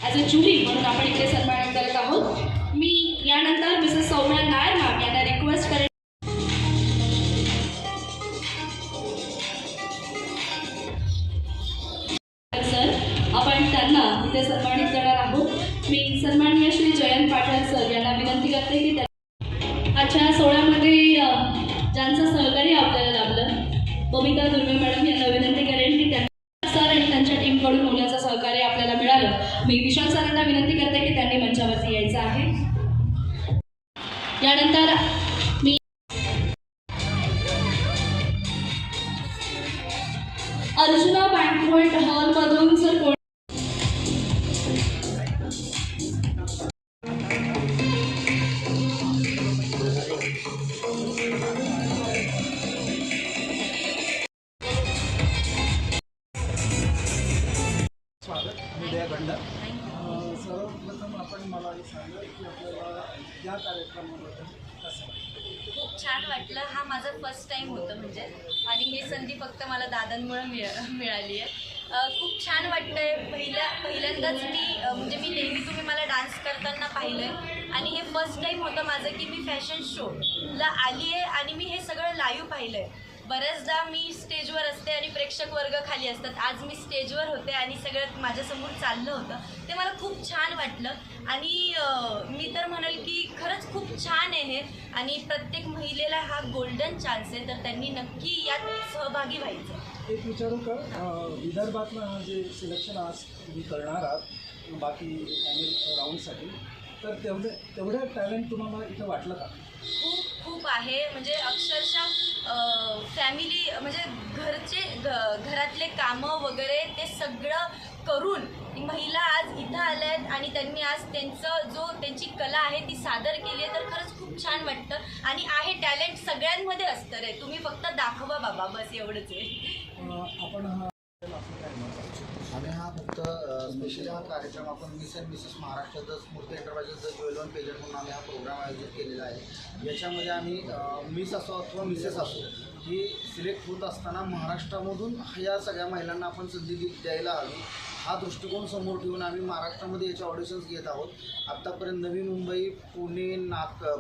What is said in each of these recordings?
As a jury म्हणून आपण इकडे सन्मानित करत आहोत। मी यानंतर मिसेस सौम्या नायर मॅम यांना रिक्वेस्ट करेन सर, आपण त्यांना इथे सन्मानित करणार आहोत। मी सन्माननीय श्री जयंत पाटील सर यांना विनंती करते की आजच्या सोहळ्यामध्ये ज्यांचं सहकार्य आपल्याला लाभलं, बबिता दुर्वे मॅडम यांना विनंती करेन की त्यांना सर आणि त्यांच्या टीमकडून होण्याचं सहकार्य आपल्याला मिळालं। मी विशाल सरांना विनंती करते की त्यांनी मंचावरती यायचं आहे। यानंतर मी अर्जुना बँक्वेट हॉलमधून सर सर्वप्रथम आपण मला हे सांगा की आपल्याला या कार्यक्रमाबद्दल कसं वाटतं? खूप छान वाटलं। हा माझा फर्स्ट टाईम होतं म्हणजे, आणि ही संधी फक्त मला दादांमुळे मिळाली आहे। खूप छान वाटतंय। पहिल्यांदाच मी म्हणजे मी नेहमी तुम्ही मला डान्स करताना पाहिलं आहे, आणि हे फर्स्ट टाईम होतं माझं की मी फॅशन शोला आली आहे आणि मी हे सगळं लाईव्ह पाहिलं आहे। बऱ्याचदा मी स्टेजवर असते आणि प्रेक्षक वर्ग खाली असतात, आज मी स्टेजवर होते आणि सगळं माझ्यासमोर चाललं होतं, ते मला खूप छान वाटलं। आणि मी तर म्हणेल की खरंच खूप छान आहे हे, आणि प्रत्येक महिलेला हा गोल्डन चान्स आहे, तर त्यांनी नक्की यात सहभागी व्हायचं। एक विचारू का, विदर्भातलं जे सिलेक्शन आज तुम्ही करणार आहात बाकी फायनल राऊंडसाठी, तर तेवढं टॅलेंट तुम्हाला इथं वाटलं का? खूप आहे, म्हणजे अक्षरशः फॅमिली म्हणजे घरातले कामं वगैरे ते सगळं करून महिला आज इथं आल्या आहेत आणि त्यांनी आज त्यांची कला आहे ती सादर केली आहे, तर खरंच खूप छान वाटतं। आणि आहे टॅलेंट सगळ्यांमध्ये असतं रे, तुम्ही फक्त दाखवा बाबा, बस एवढंच आहे। आम्ही हा फक्त स्पेशली हा कार्यक्रम आपण Miss and Mrs Maharashtra the Smruti Enterprises the JewelOne pageant म्हणून आम्ही हा प्रोग्राम आयोजित केलेला आहे। याच्यामध्ये आम्ही मिस असो अथवा मिसेस असो ही सिलेक्ट होत असताना महाराष्ट्रामधून या सगळ्या महिलांना आपण संधी द्यायला हवी, हा दृष्टिकोन समोर ठेवून आम्ही महाराष्ट्रामध्ये याचे ऑडिशन्स घेत आहोत। आत्तापर्यंत नवी मुंबई, पुणे,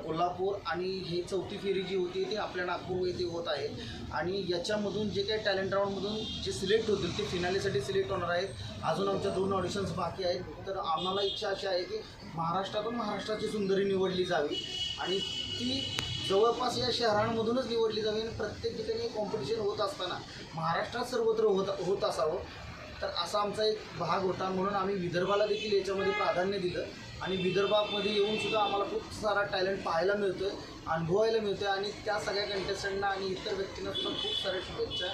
कोल्हापूर आणि ही चौथी फेरी जी होती ती आपल्या नागपूर येथे होत आहे, आणि याच्यामधून जे काही टॅलेंट राऊंडमधून जे सिलेक्ट होतील ते फिनालेसाठी सिलेक्ट होणार आहेत। अजून आमच्या 2 ऑडिशन्स बाकी आहेत, तर आम्हाला इच्छा अशी आहे की महाराष्ट्रातून महाराष्ट्राची सुंदरी निवडली जावी आणि ती जवळपास या शहरांमधूनच निवडली जावी, आणि प्रत्येक ठिकाणी कॉम्पिटिशन होत असताना महाराष्ट्रात सर्वत्र होत असावं, तर असा आमचा एक भाग होता। म्हणून आम्ही विदर्भाला देखील याच्यामध्ये प्राधान्य दिलं, आणि विदर्भामध्ये येऊनसुद्धा आम्हाला खूप सारा टॅलेंट पाहायला मिळतो आहे, अनुभवायला मिळतो आहे, आणि त्या सगळ्या कंटेस्टंटना आणि इतर व्यक्तींनासुद्धा खूप साऱ्या शुभेच्छा।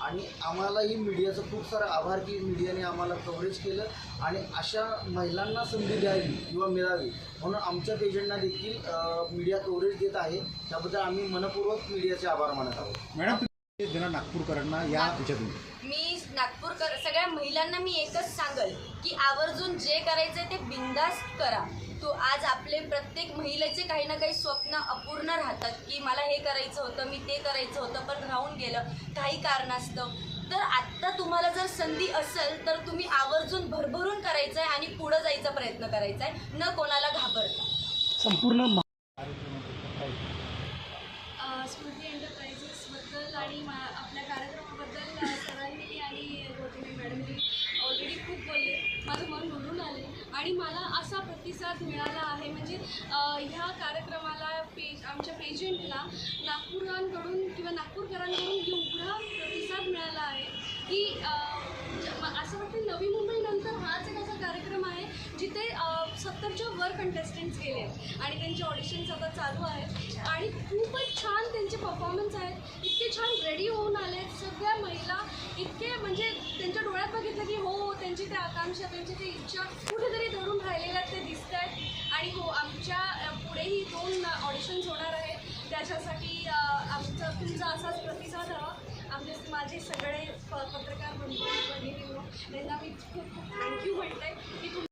आणि आम्हालाही मीडियाचं खूप सारं आभार की मीडियाने आम्हाला कव्हरेज केलं आणि अशा महिलांना संधी द्यावी किंवा मिळावी म्हणून आमच्या पेजंटना देखील मीडिया कव्हरेज देत आहे, त्याबद्दल आम्ही मनपूर्वक मीडियाचे आभार मानत आहोत। मॅडम नागपूरकरांना या ह्याच्यातून मी सगळ्या महिलांना मी एकच सांगेल की आवर्जून जे करायचं ते बिंदास्त करा। तो आज आपले प्रत्येक महिलेचे काही ना काही स्वप्न अपूर्ण राहतात की मला हे करायचं होतं, मी ते करायचं होतं, पण राहून गेलं काही कारणास्तव। तर आत्ता तुम्हाला जर संधी असेल तर तुम्ही आवर्जून भरभरून करायचं आहे आणि पुढं जायचा प्रयत्न करायचा आहे, न कोणाला घाबरता। संपूर्ण स्मृती एंटरप्राइजेसबद्दल आणि आपल्या कार्यक्रमाबद्दल सरांनी आणि गौतमी मॅडमनी ऑलरेडी खूप बोलले, माझं मन भरून आले आणि मला असा प्रतिसाद मिळाला आहे, म्हणजे ह्या कार्यक्रमाला आमच्या पेजंटला नागपूरकरांकडून एवढा प्रतिसाद मिळाला आहे की असं वाटतं नवी मुंबईनंतर हाच एक असा कार्यक्रम आहे जिथे 70च्या वर कंटेस्टंट्स गेले आणि त्यांचे ऑडिशन्स आता चालू आहेत आणि खूपच छान त्यांचे परफॉर्मन्स आहेत, इतके छान रेडी होऊन आले सगळ्या महिला, इतके म्हणजे त्यांच्या डोळ्यात बघितलं की हो त्यांची ते आकांक्षा, त्यांची ते इच्छा कुठेतरी धरून राहिलेल्या ते दिसत आहेत। आणि हो आमच्या पुढेही 2 ऑडिशन्स होणार आहेत, त्याच्यासाठी तुमचा असाच प्रतिसाद हवा। माझे सगळे पत्रकार बंधू भगिनींनो त्यांना मी खूप थँक्यू म्हणते की